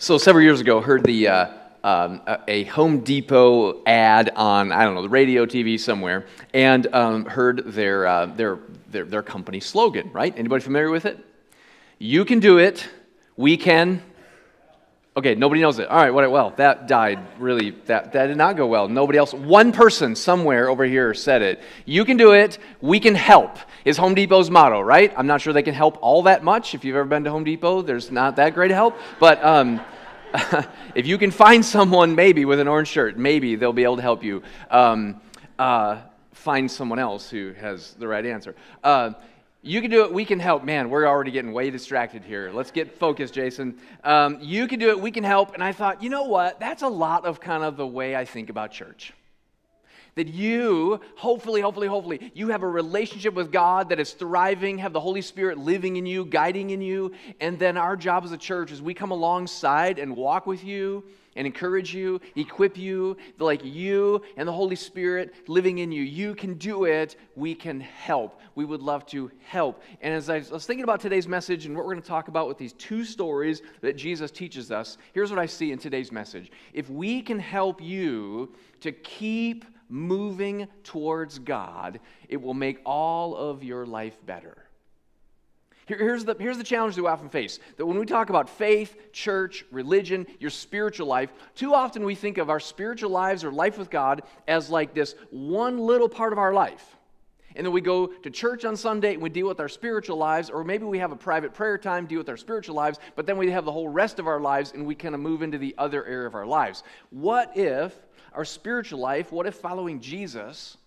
So several years ago, heard a Home Depot ad on, I don't know, the radio, TV, somewhere, and heard their company slogan, right? Anybody familiar with it? You can do it, we can. Okay, nobody knows it. All right, well, that died, really, that did not go well. Nobody else, one person somewhere over here said it. You can do it, we can help, is Home Depot's motto, right? I'm not sure they can help all that much. If you've ever been to Home Depot, there's not that great help. But if you can find someone maybe with an orange shirt, maybe they'll be able to help you find someone else who has the right answer. You can do it, we can help. Man, we're already getting way distracted here. Let's get focused, Jason. You can do it, we can help. And I thought, you know what? That's a lot of kind of the way I think about church. That you, hopefully, you have a relationship with God that is thriving, have the Holy Spirit living in you, guiding in you. And then our job as a church is we come alongside and walk with you and encourage you, equip you, like you and the Holy Spirit living in you. You can do it. We can help. We would love to help. And as I was thinking about today's message and what we're going to talk about with these two stories that Jesus teaches us, here's what I see in today's message. If we can help you to keep moving towards God, it will make all of your life better. Here's the challenge that we often face, that when we talk about faith, church, religion, your spiritual life, too often we think of our spiritual lives or life with God as like this one little part of our life. And then we go to church on Sunday and we deal with our spiritual lives, or maybe we have a private prayer time, deal with our spiritual lives, but then we have the whole rest of our lives and we kind of move into the other area of our lives. What if our spiritual life, what if following Jesus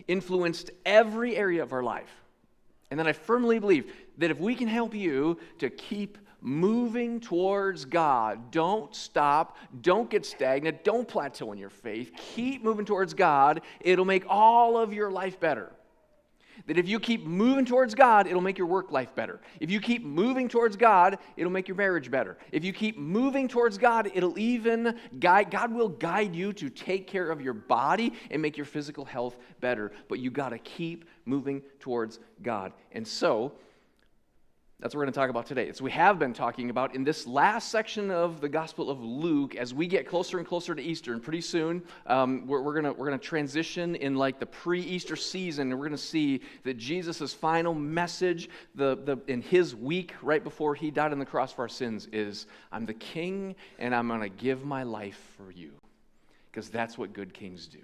influenced every area of our life? And then I firmly believe that if we can help you to keep moving towards God, don't stop, don't get stagnant, don't plateau in your faith, keep moving towards God, it'll make all of your life better. That if you keep moving towards God, it'll make your work life better. If you keep moving towards God, it'll make your marriage better. If you keep moving towards God, it'll even guide, God will guide you to take care of your body and make your physical health better. But you got to keep moving towards God. And so, that's what we're going to talk about today. It's we have been talking about in this last section of the Gospel of Luke as we get closer and closer to Easter. And pretty soon, we're gonna transition in like the pre-Easter season, and we're going to see that Jesus' final message, in his week right before he died on the cross for our sins, is I'm the King, and I'm going to give my life for you, because that's what good kings do.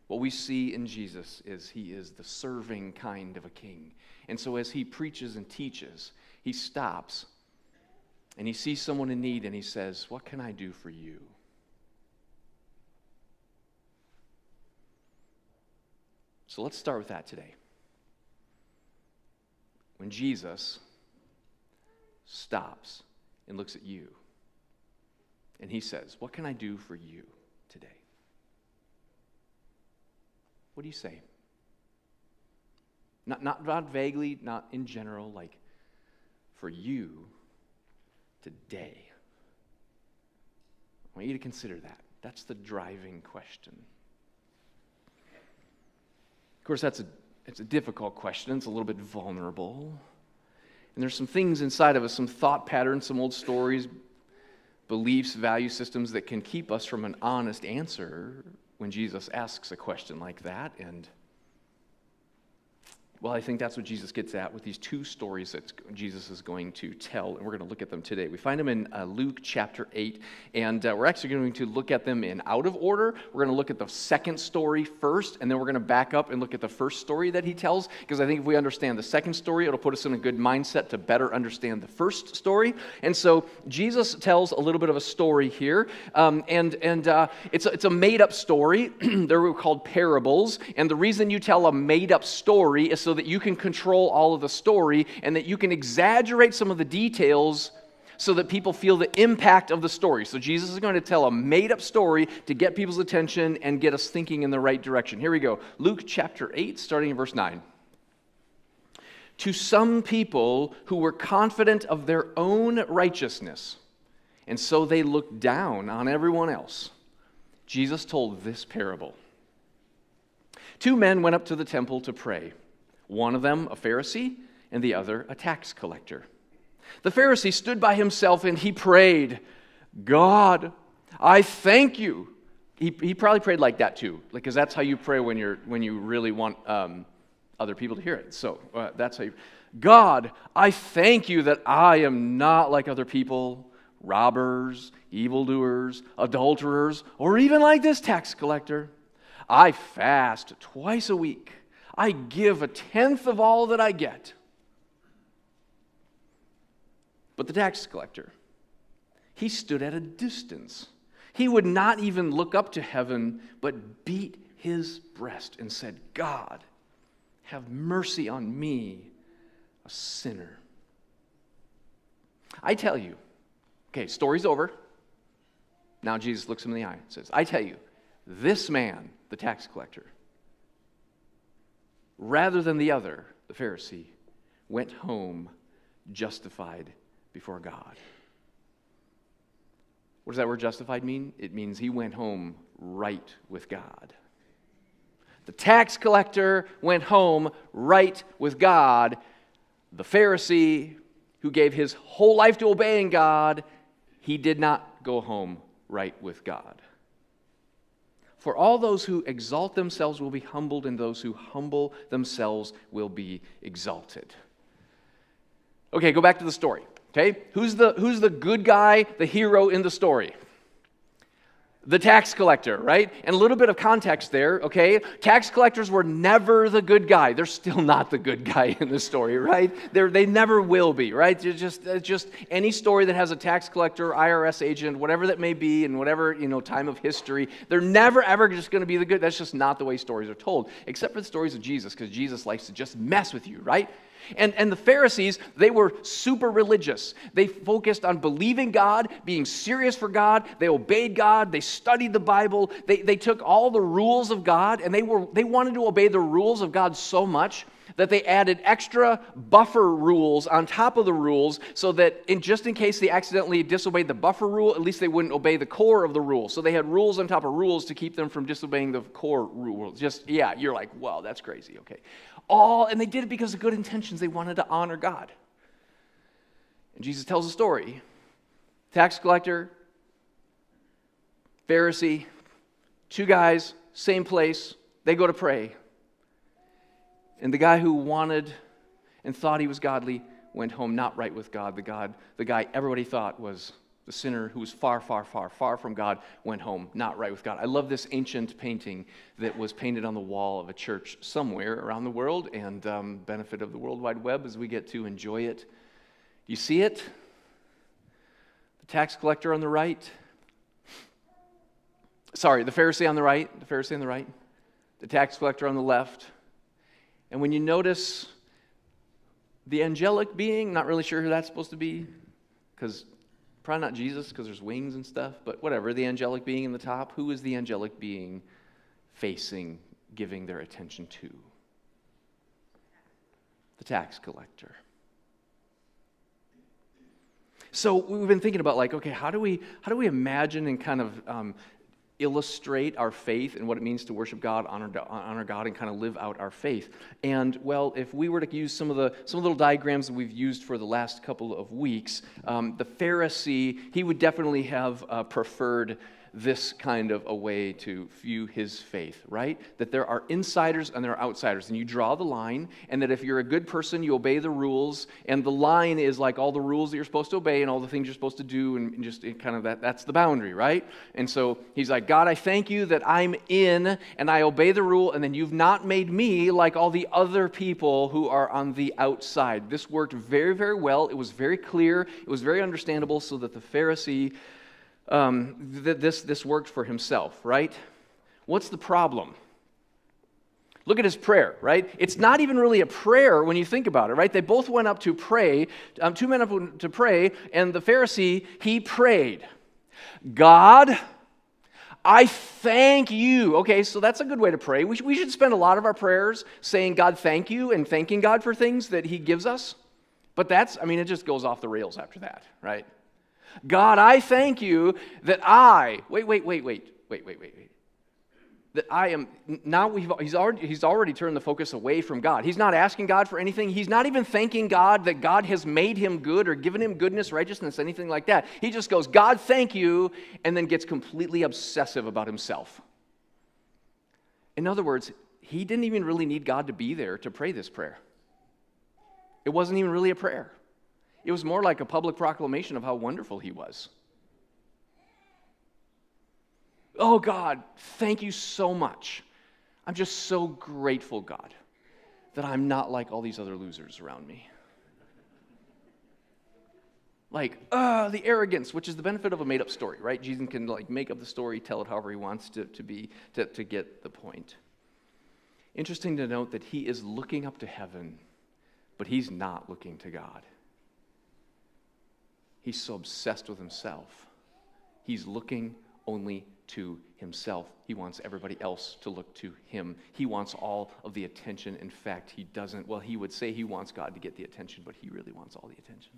What we see in Jesus is he is the serving kind of a king. And so as he preaches and teaches, he stops and he sees someone in need and he says, what can I do for you? So let's start with that today. When Jesus stops and looks at you and he says, what can I do for you today? What do you say? Not vaguely, not in general, like for you today. I want you to consider that. That's the driving question. Of course, it's a difficult question. It's a little bit vulnerable. And there's some things inside of us, some thought patterns, some old stories, beliefs, value systems that can keep us from an honest answer when Jesus asks a question like that. And well, I think that's what Jesus gets at with these two stories that Jesus is going to tell, and we're going to look at them today. We find them in Luke chapter 8, and we're actually going to look at them in out of order. We're going to look at the second story first, and then we're going to back up and look at the first story that he tells, because I think if we understand the second story, it'll put us in a good mindset to better understand the first story. And so Jesus tells a little bit of a story here, and it's a made-up story. They're called parables, and the reason you tell a made-up story is so that you can control all of the story and that you can exaggerate some of the details so that people feel the impact of the story. So Jesus is going to tell a made-up story to get people's attention and get us thinking in the right direction. Here we go. Luke chapter 8, starting in verse 9. To some people who were confident of their own righteousness, and so they looked down on everyone else, Jesus told this parable. Two men went up to the temple to pray. One of them a Pharisee, and the other a tax collector. The Pharisee stood by himself and he prayed, God, I thank you. He probably prayed like that too, because that's how you pray when you really want other people to hear it. So that's how you. God, I thank you that I am not like other people, robbers, evildoers, adulterers, or even like this tax collector. I fast twice a week. I give 1/10 of all that I get. But the tax collector, he stood at a distance. He would not even look up to heaven, but beat his breast and said, God, have mercy on me, a sinner. I tell you, okay, story's over. Now Jesus looks him in the eye and says, I tell you, this man, the tax collector, rather than the other, the Pharisee, went home justified before God. What does that word justified mean? It means he went home right with God. The tax collector went home right with God. The Pharisee, who gave his whole life to obeying God, he did not go home right with God. For all those who exalt themselves will be humbled, and those who humble themselves will be exalted. Okay, go back to the story. Okay, who's the good guy, the hero in the story? The tax collector, right? And a little bit of context there, okay? Tax collectors were never the good guy. They're still not the good guy in the story, right? They never will be, right? It's just any story that has a tax collector, IRS agent, whatever that may be, in whatever time of history, they're never ever just going to be the good. That's just not the way stories are told, except for the stories of Jesus, because Jesus likes to just mess with you, right? And the Pharisees, they were super religious. They focused on believing God, being serious for God. They obeyed God. They studied the Bible. They took all the rules of God, and they wanted to obey the rules of God so much that they added extra buffer rules on top of the rules, so that just in case they accidentally disobeyed the buffer rule, at least they wouldn't obey the core of the rule. So they had rules on top of rules to keep them from disobeying the core rules. You're like, wow, that's crazy, okay. And they did it because of good intentions. They wanted to honor God. And Jesus tells a story. Tax collector, Pharisee, two guys, same place. They go to pray. And the guy who wanted and thought he was godly went home not right with God. The guy everybody thought was the sinner who was far, far, far, far from God went home not right with God. I love this ancient painting that was painted on the wall of a church somewhere around the world, and benefit of the World Wide Web as we get to enjoy it. You see it? The tax collector on the right. Sorry, the Pharisee on the right. The tax collector on the left. And when you notice the angelic being, not really sure who that's supposed to be, because probably not Jesus, because there's wings and stuff, but whatever, the angelic being in the top, who is the angelic being facing, giving their attention to? The tax collector. So we've been thinking about okay, how do we imagine and kind of illustrate our faith and what it means to worship God, honor God, and kind of live out our faith. And well, if we were to use some of the little diagrams that we've used for the last couple of weeks, the Pharisee, he would definitely have preferred this kind of a way to view his faith, right? That there are insiders and there are outsiders, and you draw the line, and that if you're a good person, you obey the rules, and the line is like all the rules that you're supposed to obey and all the things you're supposed to do, and just kind of that's the boundary, right? And so he's like, God, I thank you that I'm in and I obey the rule, and then you've not made me like all the other people who are on the outside. This worked very, very well. It was very clear. It was very understandable, so that the Pharisee, this worked for himself, right? What's the problem? Look at his prayer, right? It's not even really a prayer when you think about it, right? They both went up to pray, two men up to pray, and the Pharisee, he prayed, God, I thank you. Okay, so that's a good way to pray. We should spend a lot of our prayers saying, God, thank you, and thanking God for things that he gives us. But it just goes off the rails after that, right? God, I thank you that wait. that I am now. He's already turned the focus away from God. He's not asking God for anything. He's not even thanking God that God has made him good or given him goodness, righteousness, anything like that. He just goes, God, thank you, and then gets completely obsessive about himself. In other words, he didn't even really need God to be there to pray this prayer. It wasn't even really a prayer. It was more like a public proclamation of how wonderful he was. Oh, God, thank you so much. I'm just so grateful, God, that I'm not like all these other losers around me. Like, the arrogance, which is the benefit of a made-up story, right? Jesus can make up the story, tell it however he wants to get the point. Interesting to note that he is looking up to heaven, but he's not looking to God. He's so obsessed with himself. He's looking only to himself. He wants everybody else to look to him. He wants all of the attention. In fact, he doesn't. Well, he would say he wants God to get the attention, but he really wants all the attention.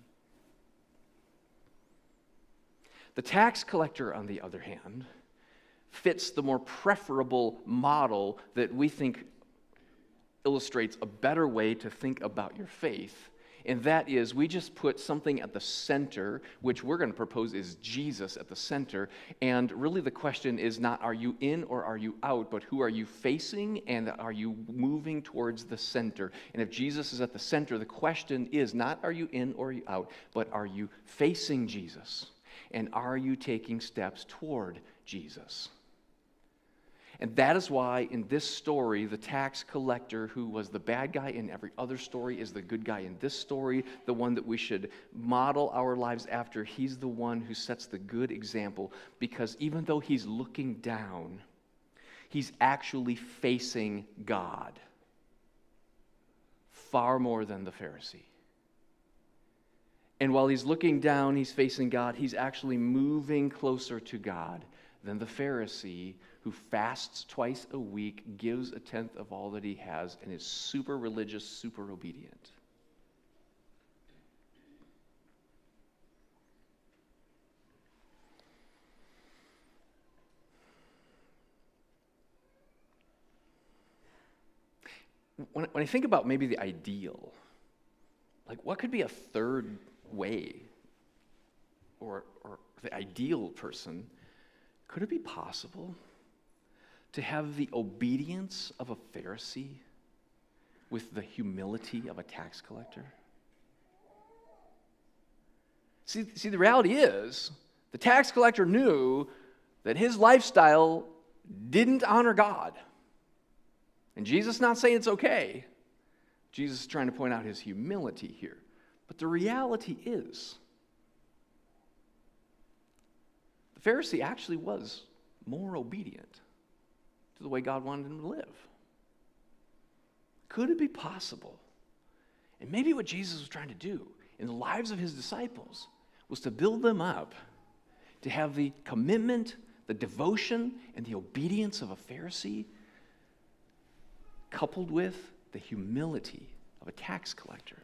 The tax collector, on the other hand, fits the more preferable model that we think illustrates a better way to think about your faith. And that is, we just put something at the center, which we're going to propose is Jesus at the center. And really the question is not, are you in or are you out, but who are you facing and are you moving towards the center? And if Jesus is at the center, the question is not, are you in or are you out, but are you facing Jesus? And are you taking steps toward Jesus? And that is why in this story, the tax collector, who was the bad guy in every other story, is the good guy in this story, the one that we should model our lives after. He's the one who sets the good example, because even though he's looking down, he's actually facing God far more than the Pharisee. And while he's looking down, he's facing God, he's actually moving closer to God than the Pharisee, who fasts twice a week, gives a tenth of all that he has, and is super religious, super obedient. When I think about maybe the ideal, like what could be a third way, or the ideal person, could it be possible to have the obedience of a Pharisee with the humility of a tax collector? See, the reality is, the tax collector knew that his lifestyle didn't honor God. And Jesus is not saying it's okay. Jesus is trying to point out his humility here. But the reality is, the Pharisee actually was more obedient to the way God wanted him to live. Could it be possible? And maybe what Jesus was trying to do in the lives of his disciples was to build them up to have the commitment, the devotion, and the obedience of a Pharisee, coupled with the humility of a tax collector.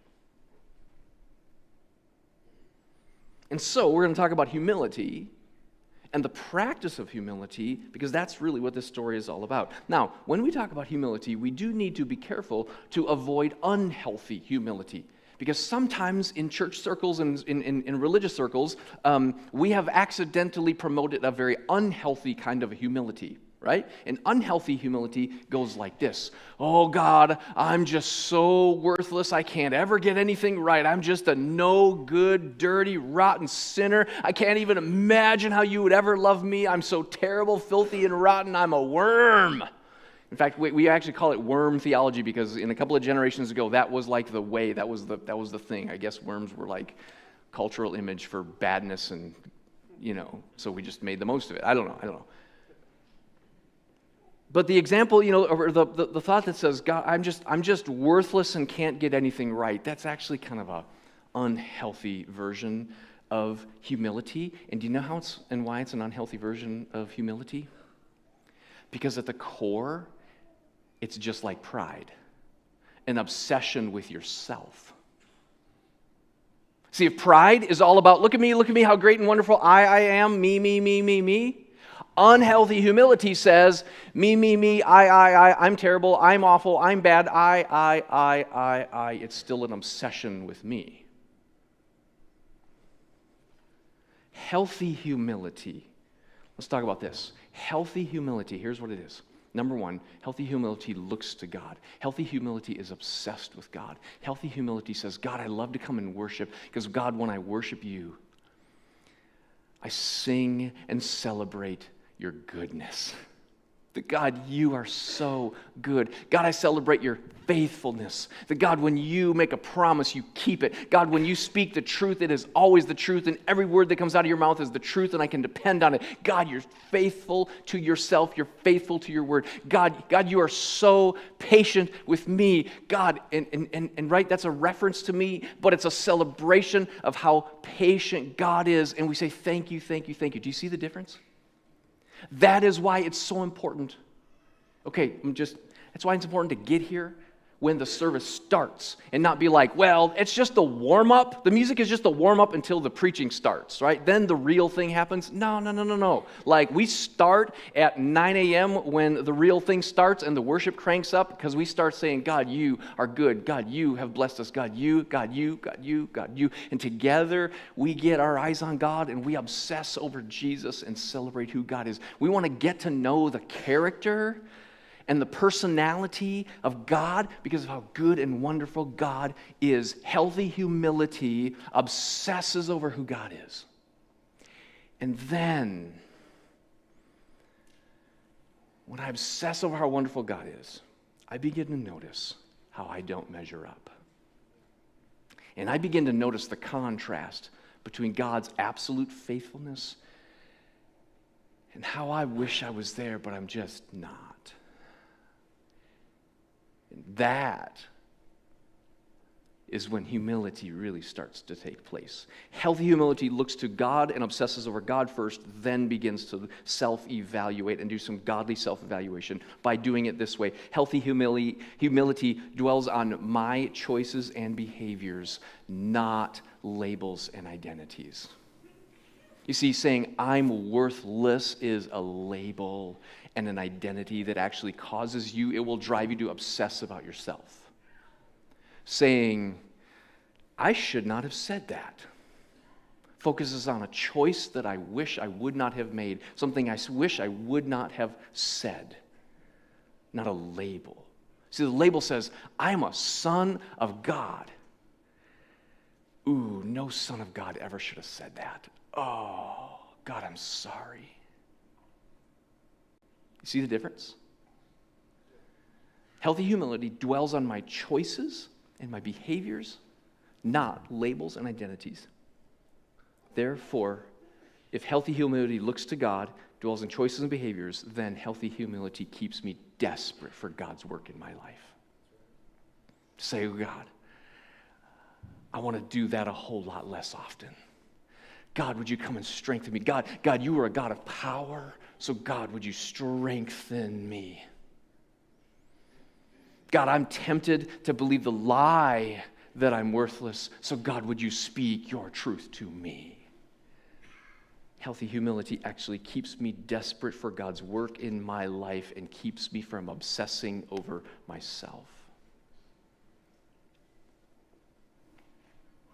And so we're going to talk about humility and the practice of humility, because that's really what this story is all about. Now, when we talk about humility, we do need to be careful to avoid unhealthy humility, because sometimes in church circles and in religious circles, we have accidentally promoted a very unhealthy kind of humility. Right? And unhealthy humility goes like this. Oh God, I'm just so worthless. I can't ever get anything right. I'm just a no good, dirty, rotten sinner. I can't even imagine how you would ever love me. I'm so terrible, filthy, and rotten. I'm a worm. In fact, we actually call it worm theology, because in a couple of generations ago, that was like the way, that was the thing. I guess worms were like cultural image for badness, and so we just made the most of it. I don't know. But the example, or the thought that says, God, I'm just worthless and can't get anything right, that's actually kind of a unhealthy version of humility. And do you know why it's an unhealthy version of humility? Because at the core, it's just like pride, an obsession with yourself. See, if pride is all about, look at me, how great and wonderful I am, me, Unhealthy humility says, me, I'm terrible, I'm awful, I'm bad, I. It's still an obsession with me. Healthy humility. Let's talk about this. Healthy humility, here's what it is. Number one, healthy humility looks to God. Healthy humility is obsessed with God. Healthy humility says, God, I love to come and worship, because God, when I worship you, I sing and celebrate your goodness. That God, you are so good. God, I celebrate your faithfulness. That God, when you make a promise, you keep it. God, when you speak the truth, it is always the truth, and every word that comes out of your mouth is the truth, and I can depend on it. God, you're faithful to yourself. You're faithful to your word. God, you are so patient with me. God, and right, that's a reference to me, but it's a celebration of how patient God is, and we say, thank you, thank you, thank you. Do you see the difference? That is why it's so important. Okay, that's why it's important to get here when the service starts and not be like, well, it's just the warm-up. The music is just the warm-up until the preaching starts, right? Then the real thing happens. No. Like, we start at 9 a.m. when the real thing starts and the worship cranks up, because we start saying, God, you are good. God, you have blessed us. God, you. And together we get our eyes on God and we obsess over Jesus and celebrate who God is. We want to get to know the character and the personality of God because of how good and wonderful God is. Healthy humility obsesses over who God is. And then, when I obsess over how wonderful God is, I begin to notice how I don't measure up. And I begin to notice the contrast between God's absolute faithfulness and how I wish I was there, but I'm just not. That is when humility really starts to take place. Healthy humility looks to God and obsesses over God first, then begins to self-evaluate and do some godly self-evaluation by doing it this way. Healthy humility dwells on my choices and behaviors, not labels and identities. You see, saying I'm worthless is a label and an identity that actually causes you, it will drive you to obsess about yourself. Saying, I should not have said that, focuses on a choice that I wish I would not have made, something I wish I would not have said, not a label. See, the label says, I'm a son of God. Ooh, no son of God ever should have said that. Oh, God, I'm sorry. You see the difference? Healthy humility dwells on my choices and my behaviors, not labels and identities. Therefore, if healthy humility looks to God, dwells in choices and behaviors, then healthy humility keeps me desperate for God's work in my life. Say, oh God, I want to do that a whole lot less often. God, would you come and strengthen me? God, you are a God of power, so God, would you strengthen me? God, I'm tempted to believe the lie that I'm worthless, so God, would you speak your truth to me? Healthy humility actually keeps me desperate for God's work in my life and keeps me from obsessing over myself.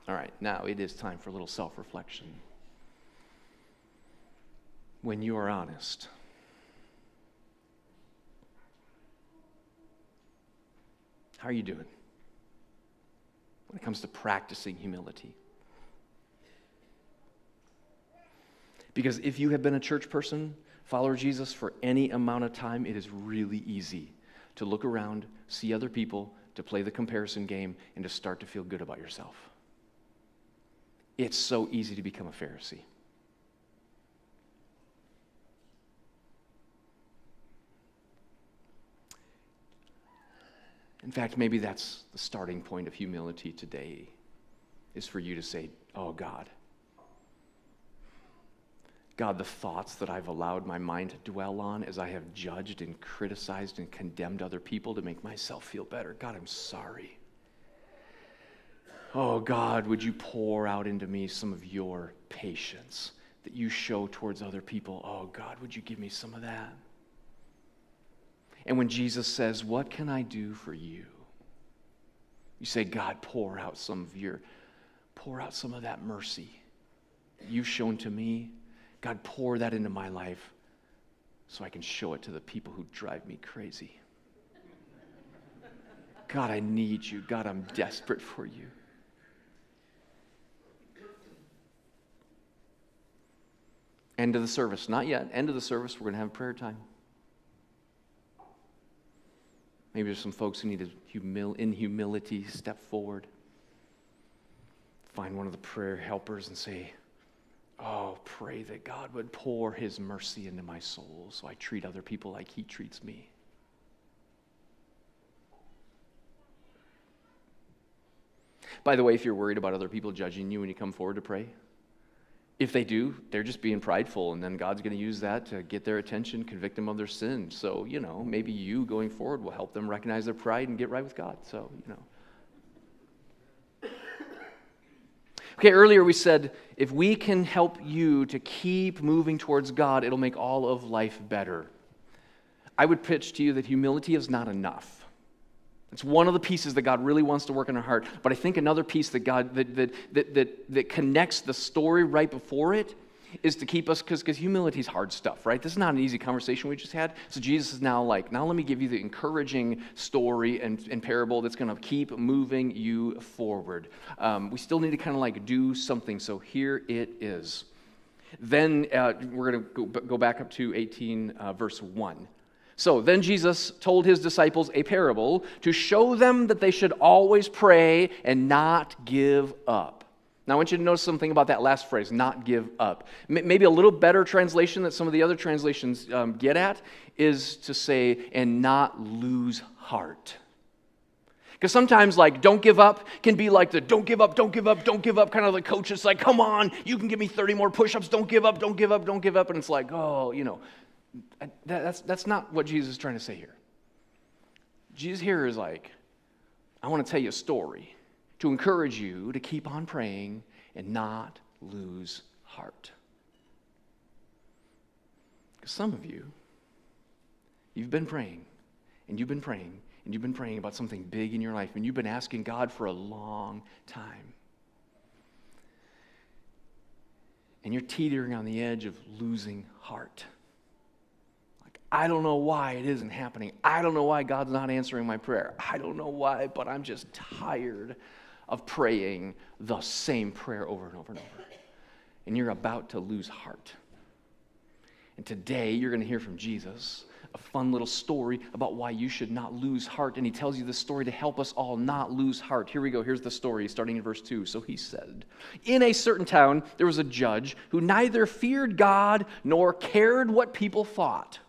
All right, now it is time for a little self-reflection. When you are honest, how are you doing when it comes to practicing humility? Because if you have been a church person, follower of Jesus for any amount of time, it is really easy to look around, see other people, to play the comparison game, and to start to feel good about yourself. It's so easy to become a Pharisee. In fact, maybe that's the starting point of humility today, is for you to say, oh God, the thoughts that I've allowed my mind to dwell on as I have judged and criticized and condemned other people to make myself feel better, God, I'm sorry. Oh God, would you pour out into me some of your patience that you show towards other people. Oh, God, would you give me some of that? And when Jesus says, what can I do for you? You say, God, pour out some of that mercy that you've shown to me. God, pour that into my life so I can show it to the people who drive me crazy. God, I need you. God, I'm desperate for you. End of the service. Not yet. End of the service. We're going to have prayer time. Maybe there's some folks who need to, in humility, step forward. Find one of the prayer helpers and say, oh, pray that God would pour his mercy into my soul so I treat other people like he treats me. By the way, if you're worried about other people judging you when you come forward to pray, if they do, they're just being prideful, and then God's going to use that to get their attention, convict them of their sin. So, maybe you going forward will help them recognize their pride and get right with God. So, Okay, earlier we said, if we can help you to keep moving towards God, it'll make all of life better. I would pitch to you that humility is not enough. It's one of the pieces that God really wants to work in our heart. But I think another piece that God that connects the story right before it is to keep us, because humility is hard stuff, right? This is not an easy conversation we just had. So Jesus is now like, now let me give you the encouraging story and parable that's going to keep moving you forward. We still need to kind of like do something. So here it is. Then we're going to go back up to 18 verse 1. So then Jesus told his disciples a parable to show them that they should always pray and not give up. Now I want you to notice something about that last phrase, not give up. Maybe a little better translation that some of the other translations get at is to say, and not lose heart. Because sometimes like don't give up can be like the don't give up, don't give up, don't give up kind of the coach. It's like, come on, you can give me 30 more push-ups, don't give up, don't give up, don't give up. And it's like, oh, that's not what Jesus is trying to say here. Jesus here is like, I want to tell you a story to encourage you to keep on praying and not lose heart. Because some of you, you've been praying, and you've been praying, and you've been praying about something big in your life, and you've been asking God for a long time. And you're teetering on the edge of losing heart. I don't know why it isn't happening. I don't know why God's not answering my prayer. I don't know why, but I'm just tired of praying the same prayer over and over and over. And you're about to lose heart. And today you're going to hear from Jesus a fun little story about why you should not lose heart. And he tells you this story to help us all not lose heart. Here we go. Here's the story starting in verse 2. So he said, in a certain town there was a judge who neither feared God nor cared what people thought.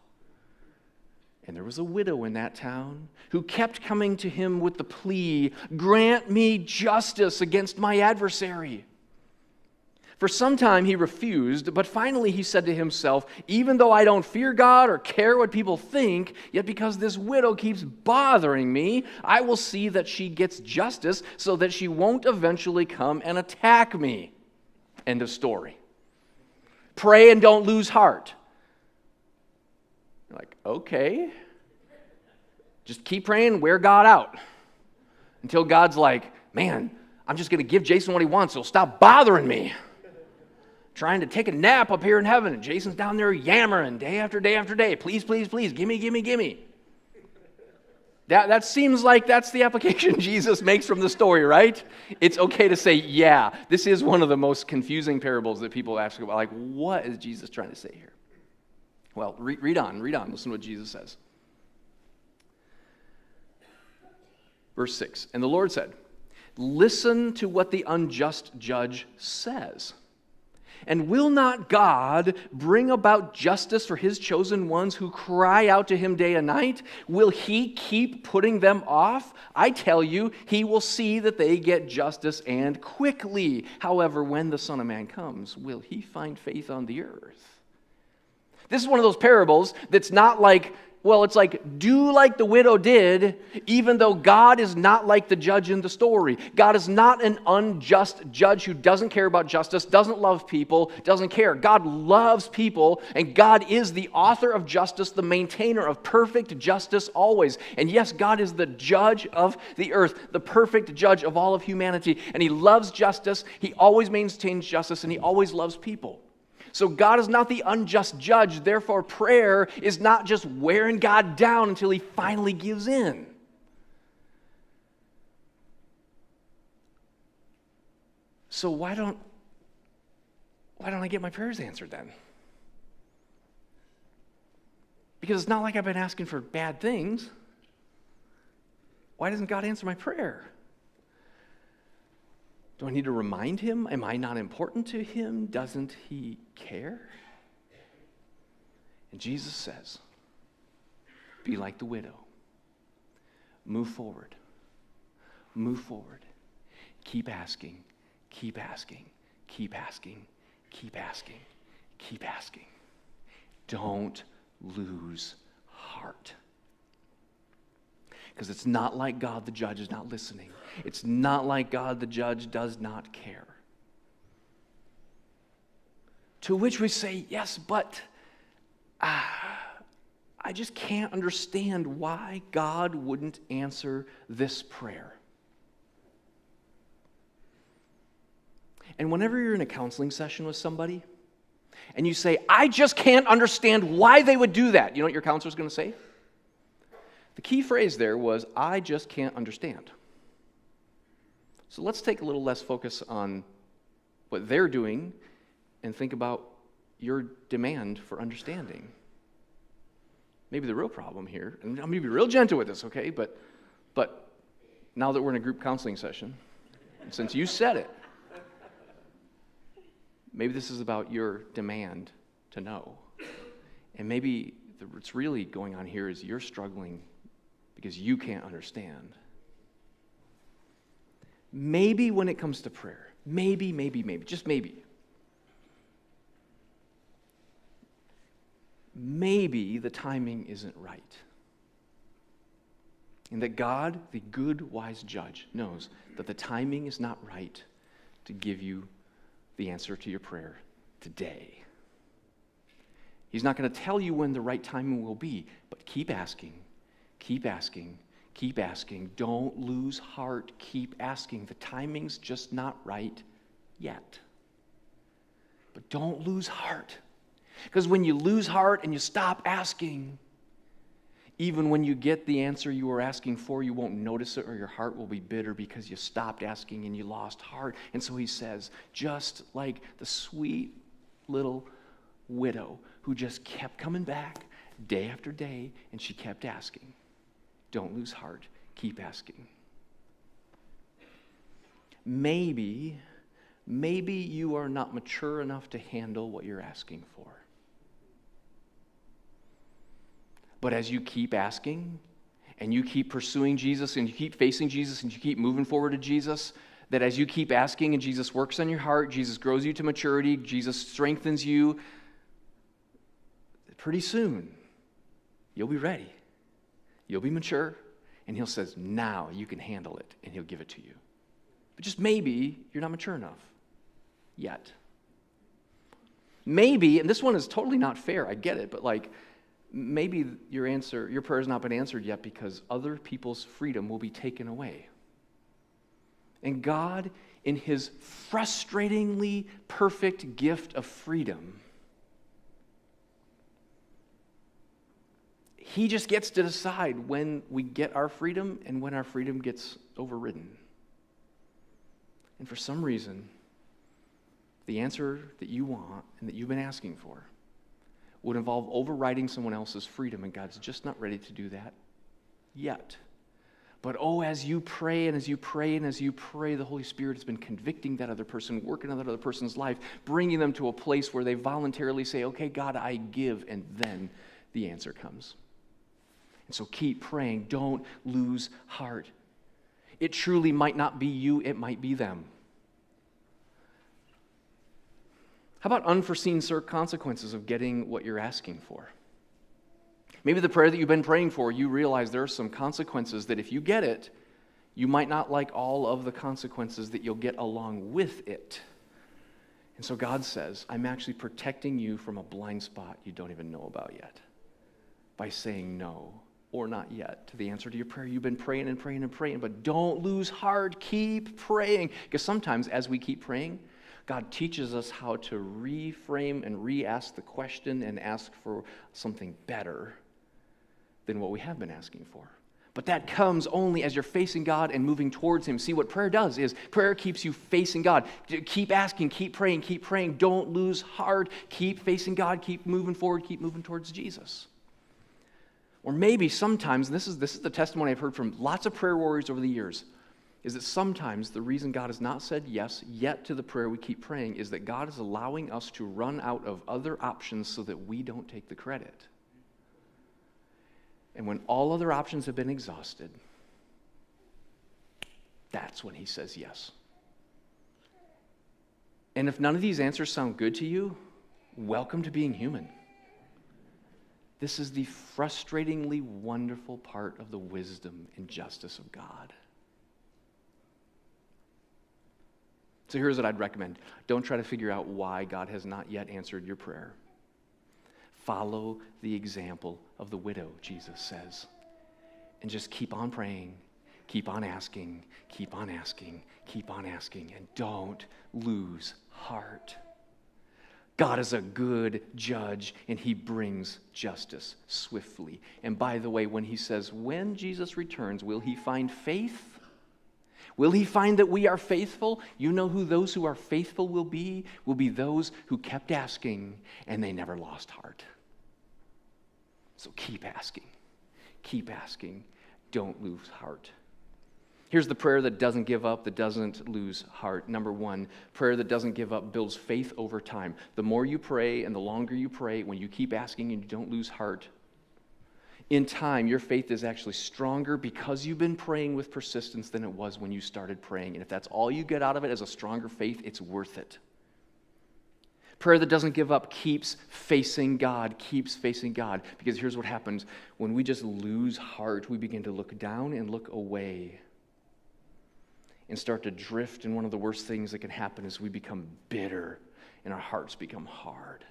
And there was a widow in that town who kept coming to him with the plea, grant me justice against my adversary. For some time he refused, but finally he said to himself, even though I don't fear God or care what people think, yet because this widow keeps bothering me, I will see that she gets justice so that she won't eventually come and attack me. End of story. Pray and don't lose heart. You're like, okay. Just keep praying, wear God out. Until God's like, man, I'm just going to give Jason what he wants, so stop bothering me. Trying to take a nap up here in heaven, and Jason's down there yammering day after day after day. Please, please, please, gimme, gimme, gimme. That seems like that's the application Jesus makes from the story, right? It's okay to say, yeah, this is one of the most confusing parables that people ask about. Like, what is Jesus trying to say here? Well, read on. Listen to what Jesus says. Verse 6, and the Lord said, listen to what the unjust judge says. And will not God bring about justice for his chosen ones who cry out to him day and night? Will he keep putting them off? I tell you, he will see that they get justice and quickly. However, when the Son of Man comes, will he find faith on the earth? This is one of those parables that's not like well, it's like, do like the widow did, even though God is not like the judge in the story. God is not an unjust judge who doesn't care about justice, doesn't love people, doesn't care. God loves people, and God is the author of justice, the maintainer of perfect justice always. And yes, God is the judge of the earth, the perfect judge of all of humanity, and He loves justice, He always maintains justice, and He always loves people. So God is not the unjust judge. Therefore, prayer is not just wearing God down until He finally gives in. So why don't I get my prayers answered then? Because it's not like I've been asking for bad things. Why doesn't God answer my prayer? Do I need to remind Him? Am I not important to Him? Doesn't He care? And Jesus says, be like the widow. Move forward. Move forward. Keep asking. Keep asking. Keep asking. Keep asking. Keep asking. Don't lose heart. Because it's not like God the judge is not listening. It's not like God the judge does not care. To which we say, yes, but I just can't understand why God wouldn't answer this prayer. And whenever you're in a counseling session with somebody, and you say, I just can't understand why they would do that, you know what your counselor's going to say? The key phrase there was, I just can't understand. So let's take a little less focus on what they're doing and think about your demand for understanding. Maybe the real problem here, and I'm going to be real gentle with this, okay? But now that we're in a group counseling session, and since you said it, maybe this is about your demand to know. And maybe what's really going on here is you're struggling because you can't understand. Maybe when it comes to prayer, maybe, just maybe the timing isn't right. And that God, the good, wise judge, knows that the timing is not right to give you the answer to your prayer today. He's not going to tell you when the right timing will be, but keep asking, keep asking, keep asking. Don't lose heart. Keep asking. The timing's just not right yet. But don't lose heart. Because when you lose heart and you stop asking, even when you get the answer you were asking for, you won't notice it, or your heart will be bitter because you stopped asking and you lost heart. And so he says, just like the sweet little widow who just kept coming back day after day, and she kept asking. Don't lose heart. Keep asking. Maybe you are not mature enough to handle what you're asking for. But as you keep asking, and you keep pursuing Jesus, and you keep facing Jesus, and you keep moving forward to Jesus, that as you keep asking and Jesus works on your heart, Jesus grows you to maturity, Jesus strengthens you, pretty soon, you'll be ready. You'll be mature, and He'll says, now you can handle it, and He'll give it to you. But just maybe you're not mature enough yet. Maybe, and this one is totally not fair, I get it, but maybe your prayer has not been answered yet because other people's freedom will be taken away. And God, in His frustratingly perfect gift of freedom, He just gets to decide when we get our freedom and when our freedom gets overridden. And for some reason, the answer that you want and that you've been asking for would involve overriding someone else's freedom, and God's just not ready to do that yet. But as you pray and as you pray and as you pray, the Holy Spirit has been convicting that other person, working on that other person's life, bringing them to a place where they voluntarily say, okay, God, I give, and then the answer comes. And so keep praying. Don't lose heart. It truly might not be you, it might be them. How about unforeseen consequences of getting what you're asking for? Maybe the prayer that you've been praying for, you realize there are some consequences that if you get it, you might not like all of the consequences that you'll get along with it. And so God says, I'm actually protecting you from a blind spot you don't even know about yet by saying no or not yet to the answer to your prayer. You've been praying and praying and praying, but don't lose heart. Keep praying. Because sometimes as we keep praying, God teaches us how to reframe and re-ask the question and ask for something better than what we have been asking for. But that comes only as you're facing God and moving towards Him. See, what prayer does is prayer keeps you facing God. Keep asking, keep praying, keep praying. Don't lose heart. Keep facing God. Keep moving forward. Keep moving towards Jesus. Or maybe sometimes, and this is the testimony I've heard from lots of prayer warriors over the years, is that sometimes the reason God has not said yes yet to the prayer we keep praying is that God is allowing us to run out of other options so that we don't take the credit. And when all other options have been exhausted, that's when He says yes. And if none of these answers sound good to you, welcome to being human. This is the frustratingly wonderful part of the wisdom and justice of God. So here's what I'd recommend. Don't try to figure out why God has not yet answered your prayer. Follow the example of the widow, Jesus says. And just keep on praying, keep on asking, keep on asking, keep on asking, and don't lose heart. God is a good judge, and He brings justice swiftly. And by the way, when He says, when Jesus returns, will He find faith? Will He find that we are faithful? You know who those who are faithful will be? Will be those who kept asking and they never lost heart. So keep asking. Keep asking. Don't lose heart. Here's the prayer that doesn't give up, that doesn't lose heart. Number one, prayer that doesn't give up builds faith over time. The more you pray and the longer you pray, when you keep asking and you don't lose heart, in time, your faith is actually stronger because you've been praying with persistence than it was when you started praying. And if that's all you get out of it as a stronger faith, it's worth it. Prayer that doesn't give up keeps facing God, keeps facing God. Because here's what happens. When we just lose heart, we begin to look down and look away and start to drift. And one of the worst things that can happen is we become bitter and our hearts become hard.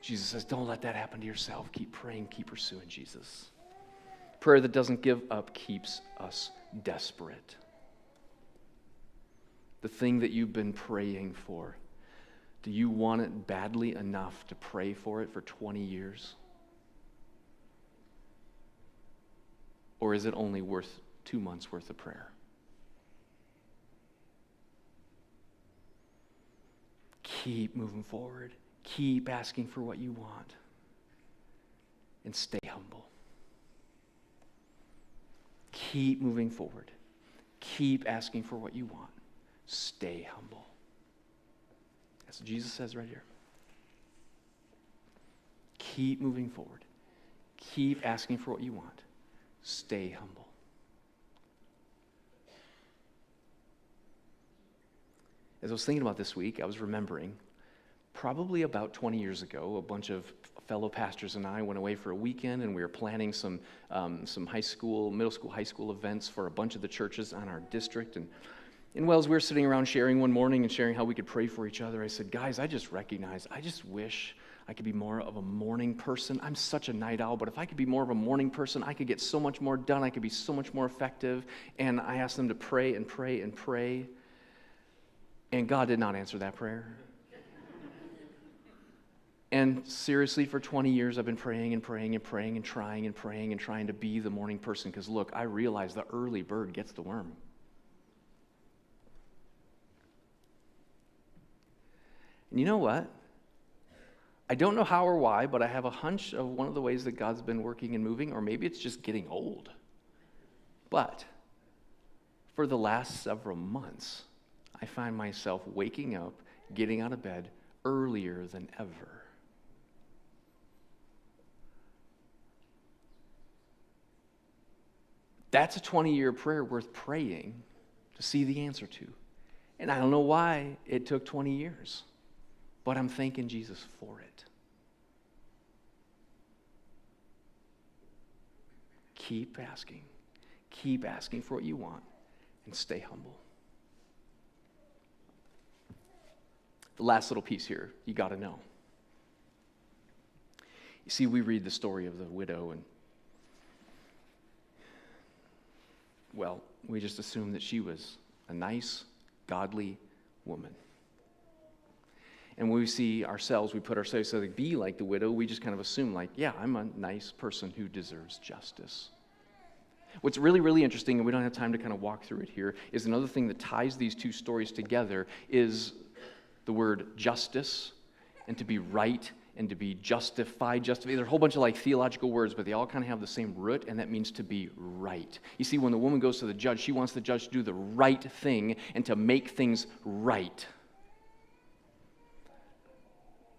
Jesus says, don't let that happen to yourself. Keep praying, keep pursuing Jesus. Prayer that doesn't give up keeps us desperate. The thing that you've been praying for, do you want it badly enough to pray for it for 20 years? Or is it only worth 2 months worth of prayer? Keep moving forward. Keep asking for what you want. And stay humble. Keep moving forward. Keep asking for what you want. Stay humble. That's what Jesus says right here. Keep moving forward. Keep asking for what you want. Stay humble. As I was thinking about this week, I was remembering probably about 20 years ago, a bunch of fellow pastors and I went away for a weekend, and we were planning some high school, middle school, high school events for a bunch of the churches on our district. And as we were sitting around sharing one morning and sharing how we could pray for each other, I said, guys, I just wish I could be more of a morning person. I'm such a night owl, but if I could be more of a morning person, I could get so much more done. I could be so much more effective. And I asked them to pray and pray and pray. And God did not answer that prayer. And seriously, for 20 years, I've been praying and praying and praying and trying and praying and trying to be the morning person. Because look, I realize the early bird gets the worm. And you know what? I don't know how or why, but I have a hunch of one of the ways that God's been working and moving, or maybe it's just getting old. But for the last several months, I find myself waking up, getting out of bed earlier than ever. That's a 20-year prayer worth praying to see the answer to. And I don't know why it took 20 years, but I'm thanking Jesus for it. keep asking. Keep asking for what you want and stay humble. The last little piece here, you got to know. You see, we read the story of the widow and, well, we just assume that she was a nice, godly woman. And when we see ourselves, we put ourselves to be like the widow, we just kind of assume like, yeah, I'm a nice person who deserves justice. What's really, really interesting, and we don't have time to kind of walk through it here, is another thing that ties these two stories together is the word justice and to be right and to be justified. There's a whole bunch of like theological words, but they all kind of have the same root, and that means to be right. You see, when the woman goes to the judge, she wants the judge to do the right thing and to make things right.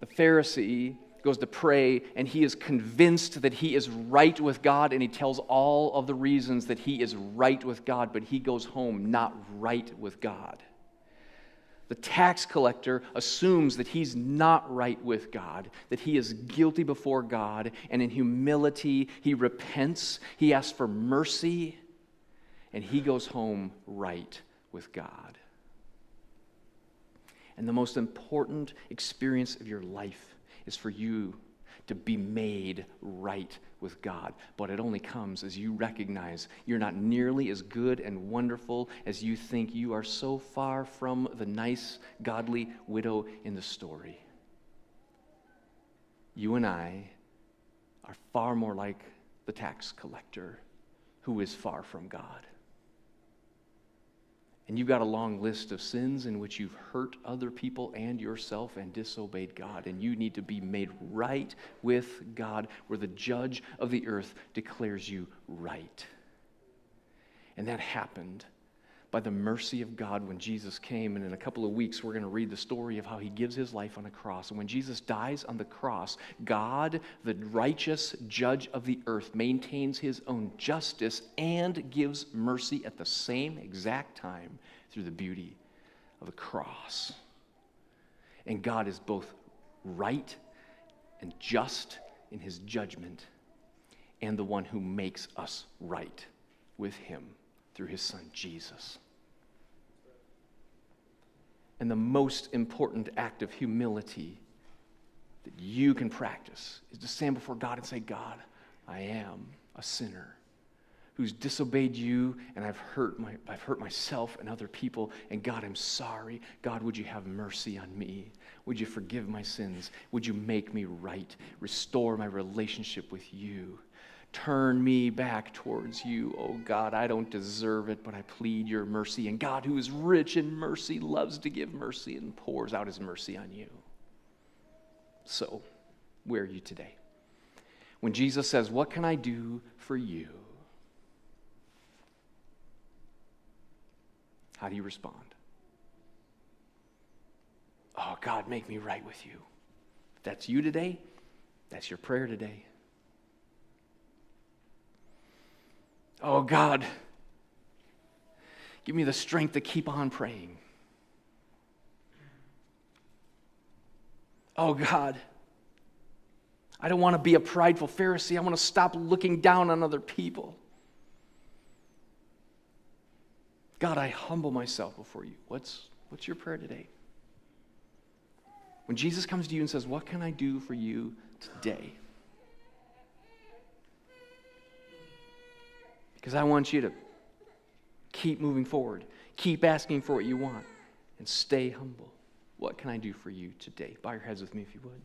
The Pharisee goes to pray, and he is convinced that he is right with God, and he tells all of the reasons that he is right with God, but he goes home not right with God. The tax collector assumes that he's not right with God, that he is guilty before God, and in humility, he repents, he asks for mercy, and he goes home right with God. And the most important experience of your life is for you to be made right with God. But it only comes as you recognize you're not nearly as good and wonderful as you think. You are so far from the nice, godly widow in the story. You and I are far more like the tax collector who is far from God. And you've got a long list of sins in which you've hurt other people and yourself and disobeyed God. And you need to be made right with God, where the judge of the earth declares you right. And that happened by the mercy of God when Jesus came. And in a couple of weeks, we're going to read the story of how he gives his life on a cross. And when Jesus dies on the cross, God, the righteous judge of the earth, maintains his own justice and gives mercy at the same exact time through the beauty of the cross. And God is both right and just in his judgment, and the one who makes us right with him through his son Jesus. And the most important act of humility that you can practice is to stand before God and say, God, I am a sinner who's disobeyed you, and I've hurt myself and other people, and God, I'm sorry. God, would you have mercy on me? Would you forgive my sins? Would you make me right? Restore my relationship with you. Turn me back towards you, oh God. I don't deserve it, but I plead your mercy. And God, who is rich in mercy, loves to give mercy and pours out his mercy on you. So, where are you today? When Jesus says, what can I do for you? How do you respond? Oh, God, make me right with you. If that's you today, that's your prayer today. Oh, God, give me the strength to keep on praying. Oh, God, I don't want to be a prideful Pharisee. I want to stop looking down on other people. God, I humble myself before you. What's your prayer today? When Jesus comes to you and says, what can I do for you today? Because I want you to keep moving forward, keep asking for what you want, and stay humble. What can I do for you today? Bow your heads with me if you would.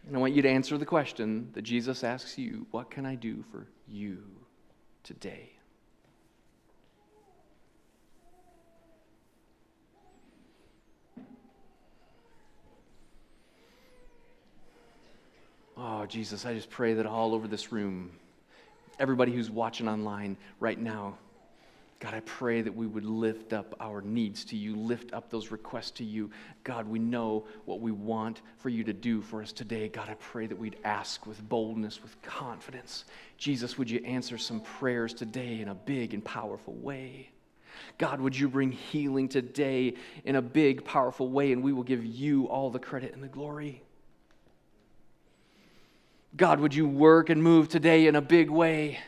And I want you to answer the question that Jesus asks you, what can I do for you today? Oh, Jesus, I just pray that all over this room, everybody who's watching online right now, God, I pray that we would lift up our needs to you, lift up those requests to you. God, we know what we want for you to do for us today. God, I pray that we'd ask with boldness, with confidence. Jesus, would you answer some prayers today in a big and powerful way? God, would you bring healing today in a big, powerful way, and we will give you all the credit and the glory. God, would you work and move today in a big way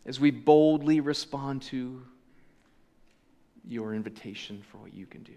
as we boldly respond to your invitation for what you can do.